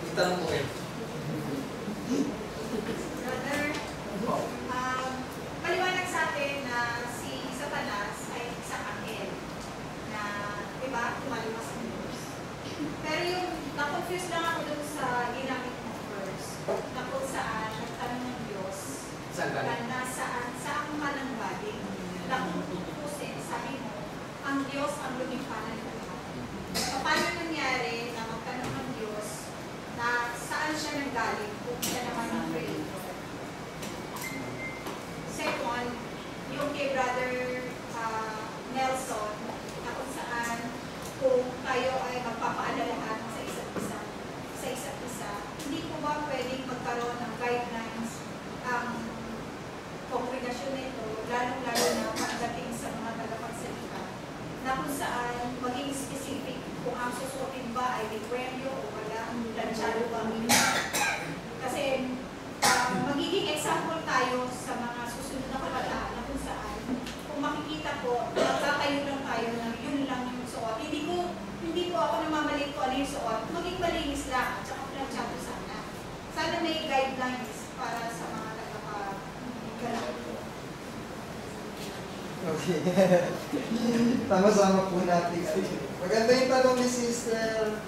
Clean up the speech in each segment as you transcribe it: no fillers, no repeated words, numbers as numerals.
Itanong mo kayo. Brother, paliwanag sa atin na si Satanas ay isang anghel na, diba, tumalumas ng Diyos. Pero yung, na-confuse lang ako dun sa ginamit mo verse, na kung saan nagtanong ng Diyos, Saan galing? saan ka nang galing? Na kung tutusin, sabi mo, ang Diyos ang lumimpanan ng lahat. Paano nangyari na magtanong ng Diyos na saan siya nanggaling kung siya naman ang creator? Second, yung kay Brother Nelson, na kung saan kung tayo ay magpapaalalahan sa isa't isa, hindi po ba pwedeng magkaroon ng guidelines ang kongregasyon nito, lalong-lalo na pagdating sa mga tagapagsalita, na kung saan maging specific kung ang susuotin ba ay libreryo o wala, lansyado ba ang kasi magiging example tayo sa mga susunod na kabataan na kung saan kung makikita po, magtatayo lang tayo na yun lang yung suot. Hindi po ako namamalit ko ano yung suot, maging malinis lang at saka lansyado sana. Sana may guidelines para sa mga tagapagalaw. Okay. Tama-sama po natin. Maganda yung tanong ni Sister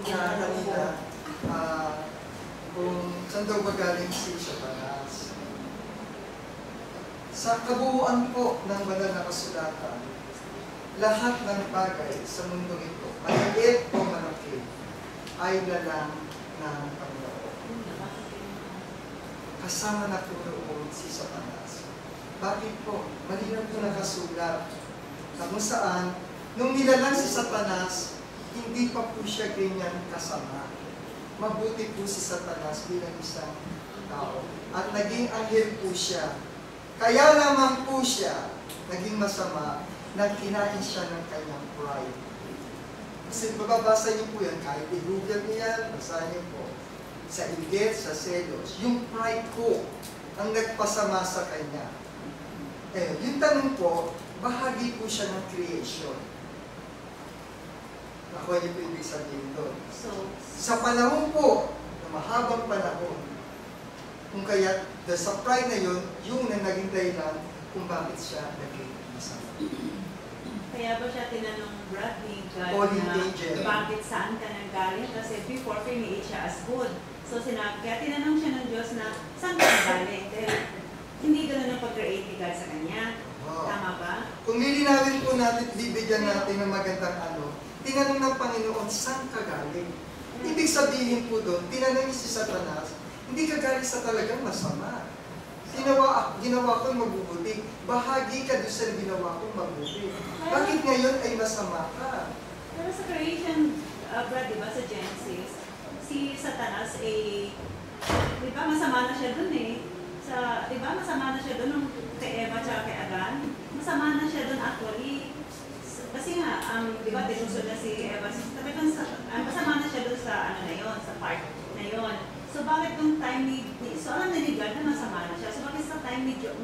kanina. Kung saan daw ba galing si Satanas. Sa kabuuan po ng banal na kasulatan, lahat ng bagay sa mundo ito, maliit o malaki, ay lalang ng Panginoon. Kasama na po noon si Satanas. Bakit po? Malinaw po nakasulat na kung saan, nung nilalang si Satanas, hindi pa po siya ganyan kasama. Mabuti po si Satanas bilang isang tao. At naging anghel po siya. Kaya naman po siya naging masama na kinain siya ng kanyang pride. Kasi mababasa niyo po yan, kahit i-google niyo yan, basahin niyo po. Sa inggit, sa selos, yung pride ko ang nagpasama sa kanya. Yung tanong po, bahagi po siya ng creation. Ako niyo po ibig sabihin doon. So, sa panahon po, na mahabang panahon, kung kaya, sa pride na yun, yung na naging dahilan kung bakit siya naging masama. Kaya ba siya tinanong Brad ni God Fallen na angel. bakit saan ka nang galing? Kasi before, pinili siya as good. So, kaya tinanong siya ng Diyos na saan ka nang galing? Hindi gano'n ang pag-create ni God sa kanya. Oh. Tama ba? Kung lilinawin po natin, bibigyan natin ng magandang tinanong ng Panginoon, saan ka galing? Ibig sabihin po doon, tinanong si Satanas, hindi ka galing sa talagang masama. Ginawa ko mabubuti. Bahagi ka doon sa ginawa ko mabuti. Bakit ngayon ay masama ka? Pero sa creation, Brad, di ba, sa Genesis, si Satanas ay, di ba, masama na siya doon eh. Di ba, masama na siya doon nung kay Eva at kay Adan. Masama na siya doon actually. Kasi nga, di ba, tinusod na si Eva. Masama na siya doon sa, na yun, sa part na yun. So, bakit nung time so alam na ni God na masama na siya. So, bakit sa time ni Job,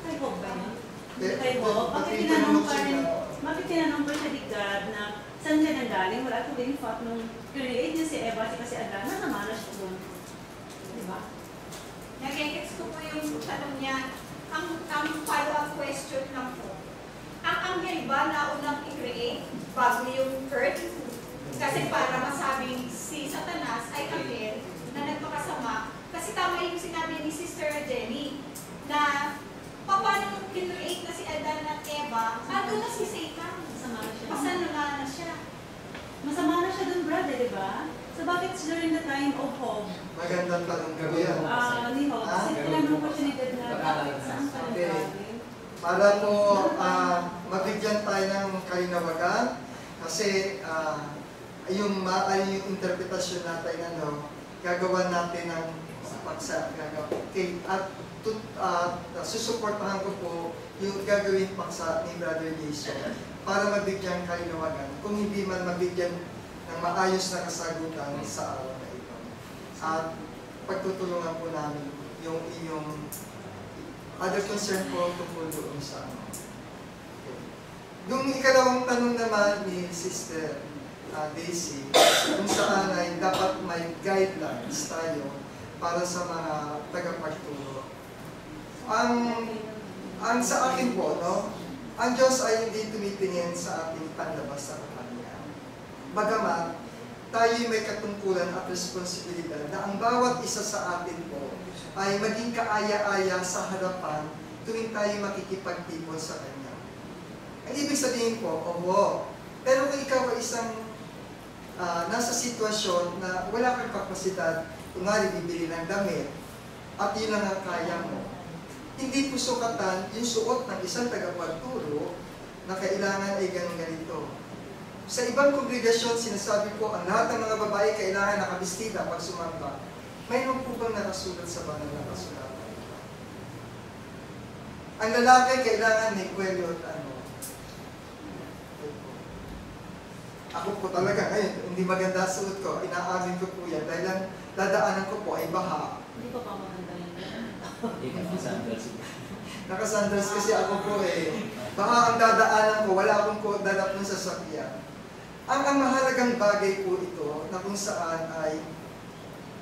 kay Bob ba yun? Kay Bob, bakit tinanong pa siya ni God na saan siya nanggaling? Wala ko din fact nung create niya si Eva at si Adan, masama na siya doon. Di ba? Nag-gets ko po yung tanong niya. Ang follow-up question lang po. Ang anghel ba na unang i-create bago yung earth? Kasi para masabing si Satanas ay anghel na nagpakasama. Kasi tama yung sinabi ni Sister Jenny na paano kinreate na si Adan at Eva, ando na si Satan. Masama na siya. Masama na siya. Masama na siya doon, brother, di ba? So bakit during the time of Job? Magandang tanong ko yan. Ni Job, kasi tinanong ko siya ni God na bakit saan ka nanggaling? Para po mabigyan tayo ng kalinawagan, kasi yung interpretasyon natin, gagawa natin ng paksa. At susuportahan ko po yung gagawin paksa ni Brother Jason para mabigyan kalinawagan, kung hindi man mabigyan ng maayos na kasagutan sa araw na ito. At pagtutulungan po namin yung inyong other concern po tungkol doon sa Yung ikalawang tanong naman ni Sister Daisy, kung saan ay dapat may may guidelines tayo para sa mga tagapagturo. Ang sa akin po, no, ang Diyos ay hindi tumitingin sa ating panlabas sa Kanya. Bagamat, tayo'y may katungkulan at responsibilidad na ang bawat isa sa atin po ay maging kaaya-aya sa harapan tuwing tayo makikipagtipon sa Kanya. Ang ibig sabihin po, pero kung ikaw ay isang nasa sitwasyon na wala kang kapasidad, kunwari bibili ng damit, at yun lang ang kaya mo, hindi po sukatan yung suot ng isang tagapagturo na kailangan ay ganito. Sa ibang kongregasyon, sinasabi po, ang lahat ng mga babae kailangan nakabistida pag sumamba. Mayroon po bang nakasulat sa banal na kasulatan? Ang lalaki kailangan may kwelyo at ano. Ako po talaga ngayon, hindi maganda suot ko, inaamin ko po yan dahil ang dadaanan ko po ay baha. Hindi pa maganda yun. Nakasandals kasi ako po baka ang dadaanan ko, wala akong coat dalap ng sasakyan. Ang mahalagang bagay po ito na kung saan ay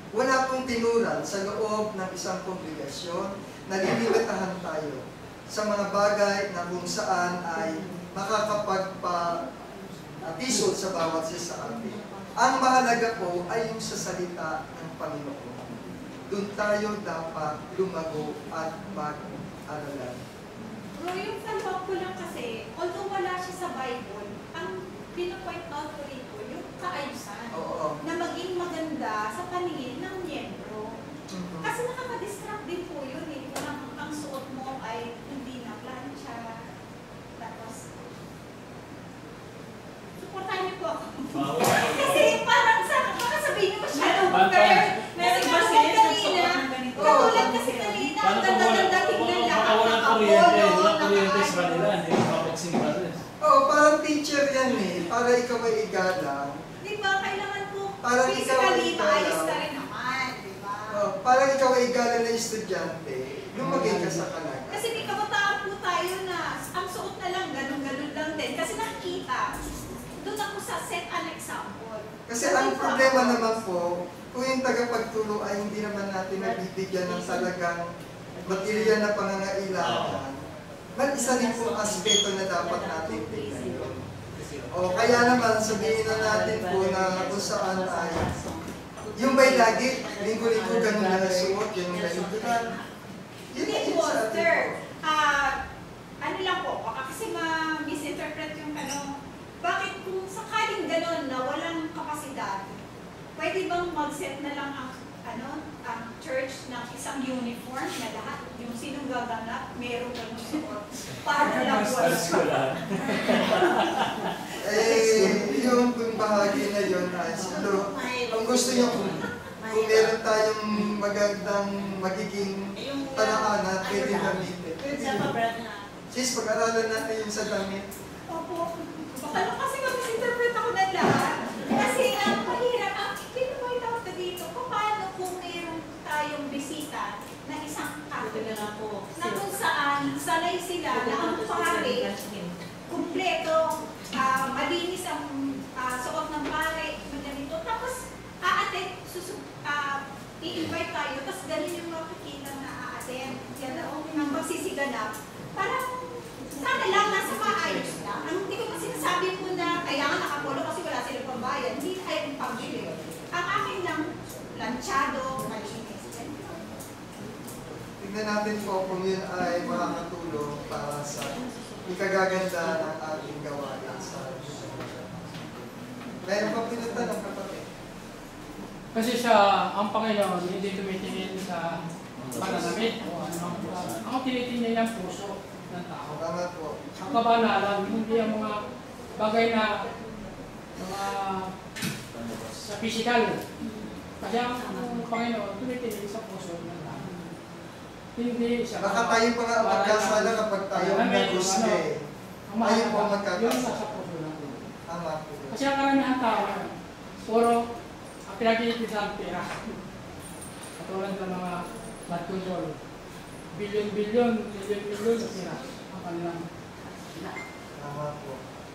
wala pong tinuran sa loob ng isang kongregasyon na lilimitahan tayo sa mga bagay na kung saan ay makakapagpa-tisod sa bawat isa sa atin. Ang mahalaga po ay yung sa salita ng Panginoon. Doon tayo dapat lumago at mag-aralan. Bro, yung follow-up ko lang kasi, although wala siya sa Bible, ang pinapoint out ko rito, yung kaayusan. Na maging maganda sa paningin ng miyembro. Kasi nakaka-distract din po yun kung ang suot mo ay hindi na plancha. Tapos, supportahan niyo po ako. Kasi parang baka sabihin niyo masyadong compare. Meron ba Kasi katulad kasi kanina, ang ganda-ganda tingnan lahat ng parang teacher yan para ikaw ay igalang. Di ba? Kailangan po Parang physically ikaw ay maayos ka rin naman, di ba? Parang ikaw ay igalang na estudyante, lumagay ka sa kalaga. Kasi may kabataan po tayo na ang suot na lang, ganun-ganun lang din. Kasi nakikita, doon ako sa set an example. Kasi ang problema naman po, kung yung tagapagturo ay hindi naman natin nabibigyan ng talagang material na pangangailangan, isa rin po aspeto na dapat natin tingnan yun. Kaya naman sabihin na natin po na kung saan ay yung may lagi, linggo-linggo ganun na nasuot, yung ganun na. Hindi po, sir. Ano lang po, baka kasi ma-misinterpret yung bakit kung sakaling ganun na walang kapasidad, pwede bang mag-set na lang ang church ng isang uniform na lahat, yung sinong gaganap, meron kang suot. Para lang wala. Yung bahagi na yun ay siguro, kung gusto nyo, kung meron tayong magandang magiging talaanan, pwede gamitin. Sis, pag-aralan natin yung sa damit. Opo. Baka kasi mag-misinterpret ako na lahat. Kasi ang mahirap, pinupoint out na dito, paano kung meron tayong bisita na isang Catholic na kung saan sanay sila na ang pare, kumpleto, malinis ang suot ng pare, ganito. Tapos, i-invite tayo, tapos ganun yung makikita na a-attend. Yan ang magsisiganap. Parang, sana lang, nasa maayos lang. Hindi ko pa sinasabi po na kailangan nakapolo kasi wala silang pambayad. Hindi tayo pambili. Ang akin lang, planchado, malinis. Tignan natin po kung yun ay makakatulong para sa ikagaganda ng ating gawain sa Meron pa pinatanong kapatid. Kasi ang Panginoon, hindi tumitingin sa pananamit o ano. Ang tinitingnan niya ang puso ng tao. Tama po. Ang kabanalan, hindi ang mga bagay na sa physical. Kasi ang Panginoon, tumitingin sa puso ng tao. Hindi siya. Baka tayo pa nga magkasala kapag tayo nag-usge. Tayo po Yung magkakasala. nasa puso natin. Tama po. Kasi ang karamihan tao, puro ang pinag-iipisan pera. Katulad ng mga blood control. Bilyon-bilyon na pera ang kanilang. Tama po.